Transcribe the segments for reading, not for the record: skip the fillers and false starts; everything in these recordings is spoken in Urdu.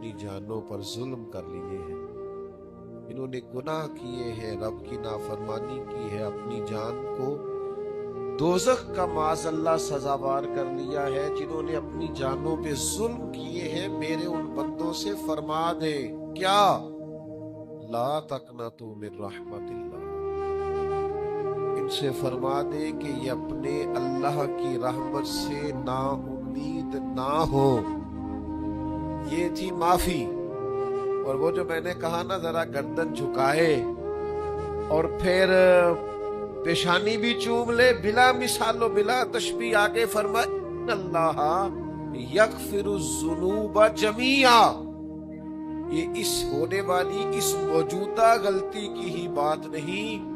اپنی جانوں پر ظلم کر لیے ہیں، انہوں نے گناہ کیے ہیں، رب کی نافرمانی کی ہے، اپنی جان کو دوزخ کا معاذ اللہ سزاوار کر لیا ہے، جنہوں نے اپنی جانوں پہ ظلم کیے ہیں، میرے ان بندوں سے فرما دے کیا لا تقنطوا من رحمت اللہ، ان سے فرما دے کہ یہ اپنے اللہ کی رحمت سے نا امید نہ ہو۔ یہ تھی معافی۔ اور وہ جو میں نے کہا نا ذرا گردن جھکائے اور پھر پیشانی بھی چوم لے، بلا مثال و بلا تشبیہ آگے فرمائے ان اللہ یغفر الذنوب جمیعا، یہ اس ہونے والی اس موجودہ غلطی کی ہی بات نہیں،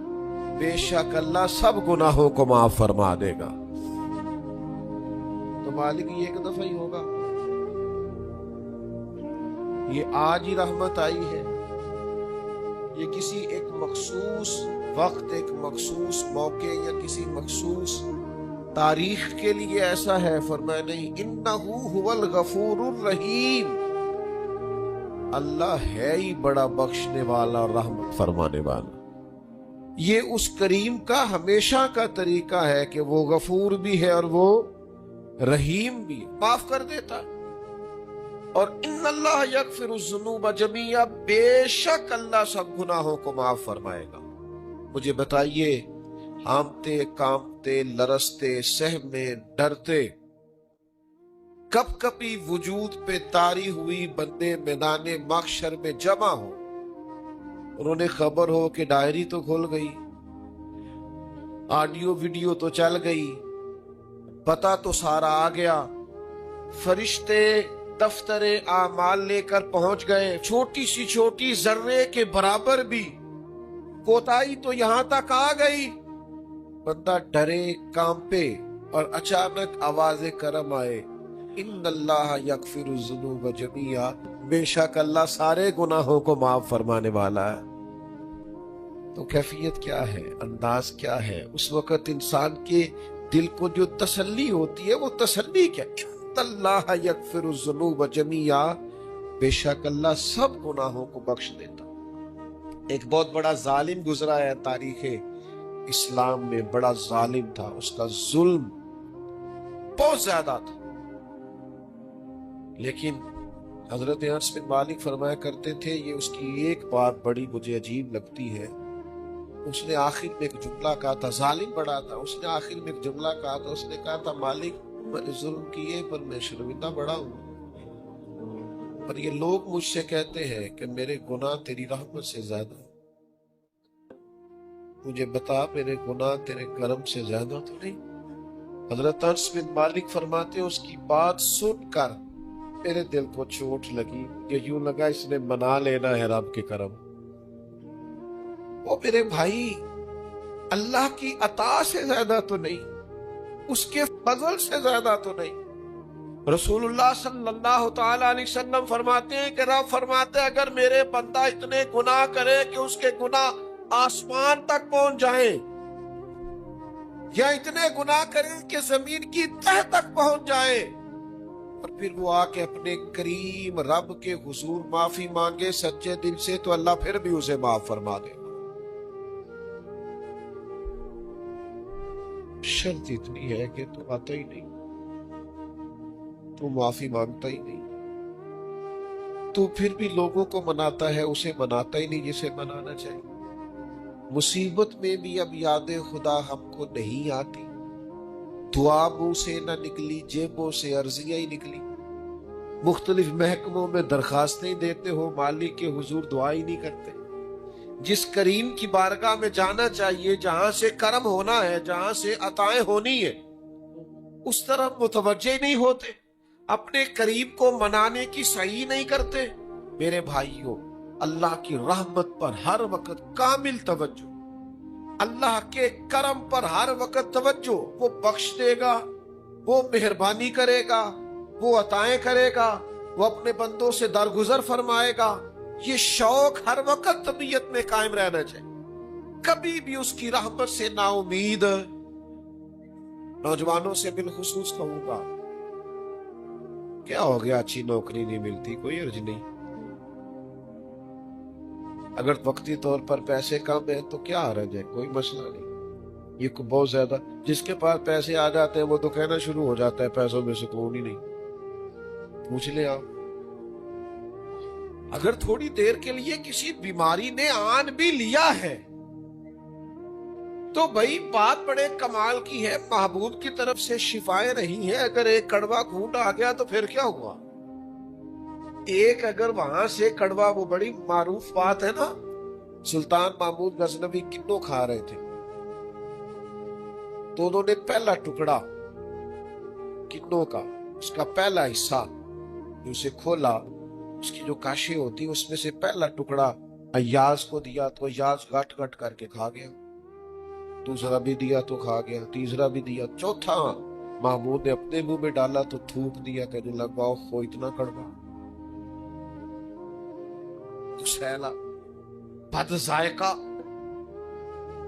بے شک اللہ سب گناہوں کو معاف فرما دے گا۔ تو مالک یہ ایک دفعہ ہی ہوگا، یہ آج ہی رحمت آئی ہے، یہ کسی ایک مخصوص وقت، ایک مخصوص موقع یا کسی مخصوص تاریخ کے لیے ایسا ہے؟ فرمایا نہیں، انہو هو الغفور الرحیم، اللہ ہے ہی بڑا بخشنے والا اور رحمت فرمانے والا۔ یہ اس کریم کا ہمیشہ کا طریقہ ہے کہ وہ غفور بھی ہے اور وہ رحیم بھی، معاف کر دیتا ہے۔ اور ان اللہ یغفر الذنوب جمیعا، بے شک اللہ سب گناہوں کو معاف فرمائے گا۔ مجھے بتائیے، ہامتے کامتے لرزتے سہمے ڈرتے کب کبھی وجود پہ طاری ہوئی بندے میدان محشر میں جمع ہو، انہوں نے خبر ہو کہ ڈائری تو کھل گئی، آڈیو ویڈیو تو چل گئی، پتہ تو سارا آ گیا، فرشتے دفتر اعمال لے کر پہنچ گئے، چھوٹی سی چھوٹی ذرے کے برابر بھی کوتاہی تو یہاں تک آ گئی، بندہ ڈرے کانپے اور اچانک آواز کرم آئے، ان اللہ یغفر الذنوب جمیعا، بے شک اللہ سارے گناہوں کو معاف فرمانے والا ہے۔ تو کیفیت کیا ہے، انداز کیا ہے اس وقت انسان کے دل کو جو تسلی ہوتی ہے، وہ تسلی کیا؟ ان اللہ یغفر الذنوب جمیعا، بے شک اللہ سب گناہوں کو بخش دیتا۔ ایک بہت بڑا ظالم گزرا ہے تاریخ اسلام میں، بڑا ظالم تھا، اس کا ظلم بہت زیادہ تھا، لیکن حضرت انس بن مالک فرمایا کرتے تھے، یہ اس کی ایک بات بڑی مجھے عجیب لگتی ہے، اس نے آخر میں ایک جملہ کہا تھا، ظالم بڑا تھا، اس نے آخر میں ایک جملہ کہا تھا، اس نے کہا تھا مالک میں نے ظلم کیے پر میں شرمندہ بڑا ہوں، پر یہ لوگ مجھ سے کہتے ہیں کہ میرے گناہ تیری رحمت سے زیادہ، مجھے بتا میرے گناہ تیرے کرم سے زیادہ تو نہیں؟ حضرت انس بن مالک فرماتے ہیں اس کی بات سن کر میرے دل کو چوٹ لگی، کہ یوں لگا اس نے منا لینا ہے رب کے کرم۔ وہ میرے بھائی اللہ کی عطا سے زیادہ تو نہیں، اس کے فضل سے زیادہ تو نہیں۔ رسول اللہ صلی اللہ تعالی علیہ وسلم فرماتے ہیں کہ رب فرماتے ہیں اگر میرے بندہ اتنے گناہ کرے کہ اس کے گناہ آسمان تک پہنچ جائیں، یا اتنے گناہ کرے کہ زمین کی تہ تک پہنچ جائیں، اور پھر وہ آ کے اپنے کریم رب کے حضور معافی مانگے سچے دل سے، تو اللہ پھر بھی اسے معاف فرما دے۔ شرط اتنی ہے کہ تو آتا ہی نہیں، تو معافی مانگتا ہی نہیں، تو پھر بھی لوگوں کو مناتا ہے، اسے مناتا ہی نہیں جسے منانا چاہیے۔ مصیبت میں بھی اب یاد خدا ہم کو نہیں آتی، دعا منہ سے نہ نکلی، جیبوں سے عرضیاں ہی نکلی، مختلف محکموں میں درخواستیں دیتے ہو، مالک کے حضور دعا ہی نہیں کرتے۔ جس کریم کی بارگاہ میں جانا چاہیے، جہاں سے کرم ہونا ہے، جہاں سے عطائیں ہونی ہے، اس طرف متوجہ نہیں ہوتے، اپنے کریم کو منانے کی صحیح نہیں کرتے۔ میرے بھائیوں، اللہ کی رحمت پر ہر وقت کامل توجہ، اللہ کے کرم پر ہر وقت توجہ، وہ بخش دے گا، وہ مہربانی کرے گا، وہ عطائیں کرے گا، وہ اپنے بندوں سے درگزر فرمائے گا، یہ شوق ہر وقت طبیعت میں قائم رہنا چاہیے، کبھی بھی اس کی رحمت سے نا امید۔ نوجوانوں سے بالخصوص کہوں گا، کیا ہو گیا اچھی نوکری نہیں ملتی، کوئی عرض نہیں، اگر وقتی طور پر پیسے کم ہیں تو کیا حرج ہے، کوئی مسئلہ نہیں. یہ بہت زیادہ جس کے پاس پیسے آ جاتے ہیں وہ تو کہنا شروع ہو جاتا ہے پیسوں میں سکون ہی نہیں. پوچھ لیں آپ، اگر تھوڑی دیر کے لیے کسی بیماری نے آن بھی لیا ہے تو بھائی بات بڑے کمال کی ہے، محبوب کی طرف سے شفائیں رہی ہیں. اگر ایک کڑوا گھونٹ آ گیا تو پھر کیا ہوا؟ ایک اگر وہاں سے کڑوا، وہ بڑی معروف بات ہے نا، سلطان محمود غزنوی کنو کھا رہے تھے تو انہوں نے پہلا ٹکڑا کنو کا، اس کا پہلا حصہ اسے کھولا، اس کی جو کاشی ہوتی اس میں سے پہلا ٹکڑا ایاز کو دیا تو ایاز گٹ گٹ کر کے کھا گیا. دوسرا بھی دیا تو کھا گیا، تیسرا بھی دیا، چوتھا محمود نے اپنے منہ میں ڈالا تو تھوک دیا، کہنے لگا اوہ اتنا کڑوا، سیلا بد ذائقہ.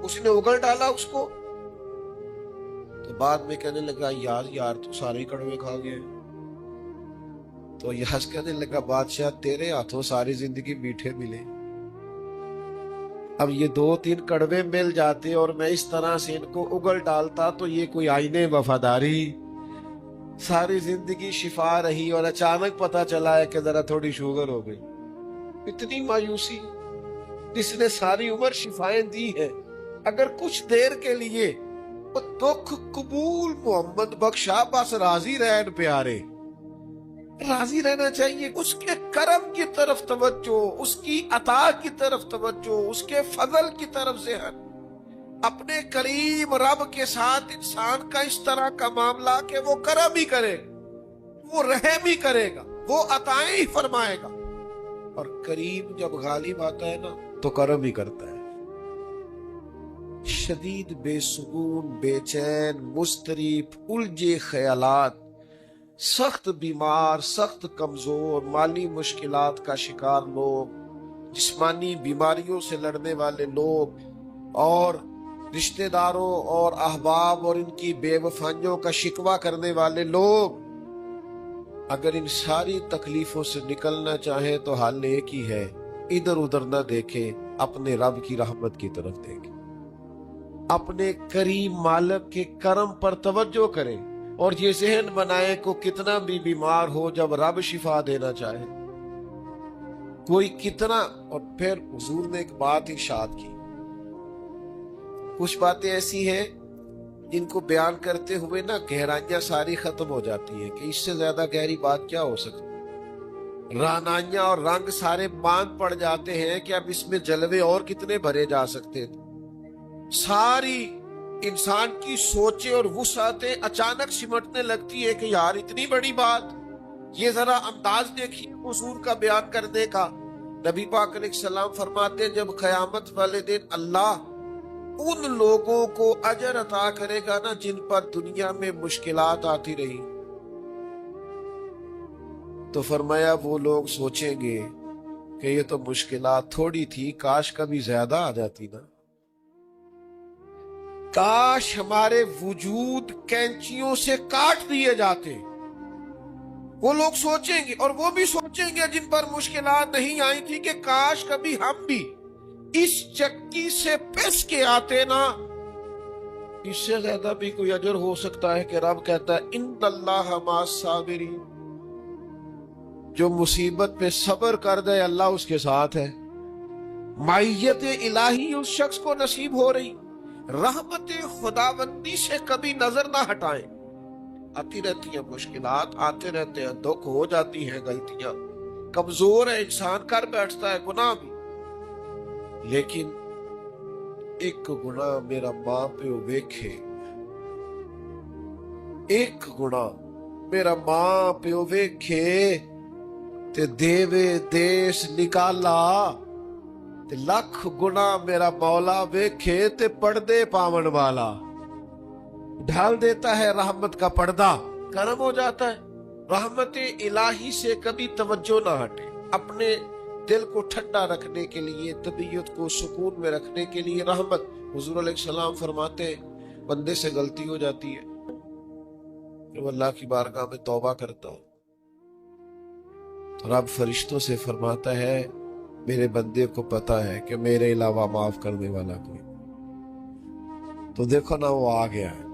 اس نے اگل ڈالا اس کو تو بعد میں کہنے لگا یار تو سارے کڑوے کھا گئے. تو یاس کہنے لگا بادشاہ تیرے ہاتھوں ساری زندگی میٹھے ملے، اب یہ 2-3 کڑوے مل جاتے اور میں اس طرح سے ان کو اگل ڈالتا تو یہ کوئی آئینے وفاداری، ساری زندگی شفا رہی اور اچانک پتا چلا ہے کہ ذرا تھوڑی شوگر ہو گئی. اتنی مایوسی جس نے ساری عمر شفائیں دی ہے، اگر کچھ دیر کے لیے وہ دکھ قبول محمد بخشا، بس راضی رہن پیارے، راضی رہنا چاہیے. اس کے کرم کی طرف توجہ، اس کی عطا کی طرف توجہ، اس کے فضل کی طرف ذہن. اپنے کریم رب کے ساتھ انسان کا اس طرح کا معاملہ کہ وہ کرم ہی کرے، وہ رحم ہی کرے گا، وہ عطائیں ہی فرمائے گا. اور کریم جب غالب آتا ہے نا تو کرم ہی کرتا ہے. شدید بے سکون، بے چین، مضطرب، الجھے خیالات، سخت بیمار، سخت کمزور، مالی مشکلات کا شکار لوگ، جسمانی بیماریوں سے لڑنے والے لوگ، اور رشتہ داروں اور احباب اور ان کی بے وفائیوں کا شکوہ کرنے والے لوگ، اگر ان ساری تکلیفوں سے نکلنا چاہیں تو حل ایک ہی ہے، ادھر ادھر نہ دیکھیں، اپنے رب کی رحمت کی طرف دیکھیں، اپنے کریم مالک کے کرم پر توجہ کریں اور یہ ذہن بنائیں کو کتنا بھی بیمار ہو، جب رب شفا دینا چاہے کوئی کتنا. اور پھر حضور نے ایک بات ارشاد کی، کچھ باتیں ایسی ہیں جن کو بیان کرتے ہوئے نا گہرائیاں ساری ختم ہو جاتی ہیں کہ اس سے زیادہ گہری بات کیا ہو سکتی. رانائیاں اور رنگ سارے باندھ پڑ جاتے ہیں کہ اب اس میں جلوے اور کتنے بھرے جا سکتے تھے. ساری انسان کی سوچیں اور وسعتیں اچانک سمٹنے لگتی ہے کہ یار اتنی بڑی بات. یہ ذرا انداز دیکھیے حضور کا بیان کرنے کا. نبی پاک علیہ السلام فرماتے ہیں جب قیامت والے دن اللہ ان لوگوں کو اجر عطا کرے گا نا جن پر دنیا میں مشکلات آتی رہی، تو فرمایا وہ لوگ سوچیں گے کہ یہ تو مشکلات تھوڑی تھی، کاش کبھی زیادہ آ جاتی نا، کاش ہمارے وجود کینچیوں سے کاٹ دیے جاتے. وہ لوگ سوچیں گے، اور وہ بھی سوچیں گے جن پر مشکلات نہیں آئی تھی کہ کاش کبھی ہم بھی اس چکی سے پس کے آتے نا. اس سے زیادہ بھی کوئی اجر ہو سکتا ہے کہ رب کہتا ہے ان اللہ مع الصابرین، جو مصیبت پہ صبر کر دے اللہ اس کے ساتھ ہے. معیت الہی اس شخص کو نصیب ہو رہی. رحمت خداوندی سے کبھی نظر نہ ہٹائیں. آتی رہتی ہیں مشکلات، آتے رہتے ہیں دکھ، ہو جاتی ہیں غلطیاں، کمزور ہے انسان، کر بیٹھتا ہے گناہ بھی، لیکن ایک گناہ میرا ماں پیو ویکھے، ایک گناہ میرا ماں پیو ویکھے تے دیوے دیس نکالا، تے لکھ گناہ میرا مولا ویکھے تے پردے پاون والا. ڈھال دیتا ہے رحمت کا پردہ، کرم ہو جاتا ہے. رحمت الہی سے کبھی توجہ نہ ہٹے. اپنے دل کو ٹھنڈا رکھنے کے لیے، طبیعت کو سکون میں رکھنے کے لیے رحمت. حضور علیہ السلام فرماتے بندے سے غلطی ہو جاتی ہے کہ وہ اللہ کی بارگاہ میں توبہ کرتا ہو تو رب فرشتوں سے فرماتا ہے میرے بندے کو پتا ہے کہ میرے علاوہ معاف کرنے والا کوئی. تو دیکھو نا وہ آ گیا ہے.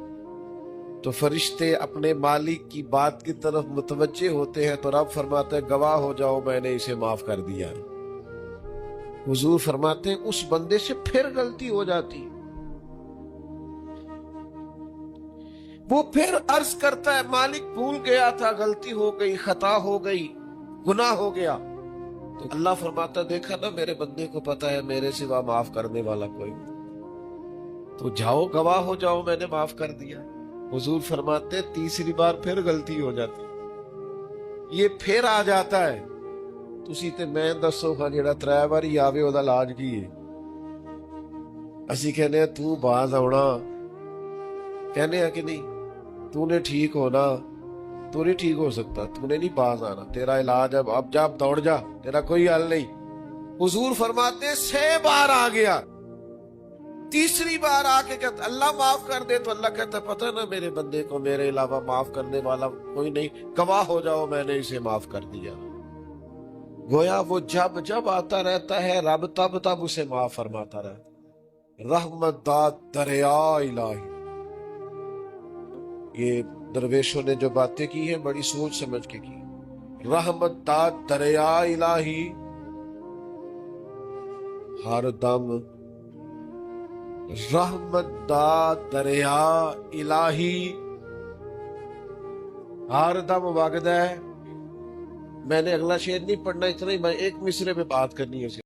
تو فرشتے اپنے مالک کی بات کی طرف متوجہ ہوتے ہیں تو رب فرماتا ہے گواہ ہو جاؤ میں نے اسے معاف کر دیا. حضور فرماتے ہیں اس بندے سے پھر غلطی ہو جاتی, وہ پھر عرض کرتا ہے مالک بھول گیا تھا, غلطی ہو گئی, خطا ہو گئی, گناہ ہو گیا. تو اللہ فرماتا دیکھا نا میرے بندے کو پتا ہے میرے سوا معاف کرنے والا کوئی نہیں, تو جاؤ گواہ ہو جاؤ میں نے معاف کر دیا. حضور فرماتے تیسری بار پھر غلطی ہو جاتی, یہ پھر آ جاتا ہے. تسی تے میں دسو ہاں جڑا 3 واری آوے او دا علاج کی ہے؟ اسی کہنے ہیں تو باز آنا, کہنے ہیں کہ نہیں تو نے ٹھیک ہونا, تو نہیں ٹھیک ہو سکتا, تو نے نہیں باز آنا, تیرا علاج اب جا دوڑ جا, تیرا کوئی حل نہیں. حضور فرماتے 6 بار آ گیا, تیسری بار آ کے کہتا اللہ معاف کر دے, تو اللہ کہتا پتہ نا میرے بندے کو میرے علاوہ معاف کرنے والا کوئی نہیں, گواہ ہو جاؤ میں نے اسے معاف کر دیا. گویا وہ جب جب آتا رہتا ہے رب تب تب اسے معاف فرماتا رہتا. رحمت داد دریا الہی, یہ درویشوں نے جو باتیں کی ہیں بڑی سوچ سمجھ کے کی. رحمت داد دریا الہی ہر دم, رحمت داد دریا الہی ہر دم وگدا ہے. میں نے اگلا شعر نہیں پڑھنا, اتنا ہی میں ایک مصرے پہ بات کرنی ہے.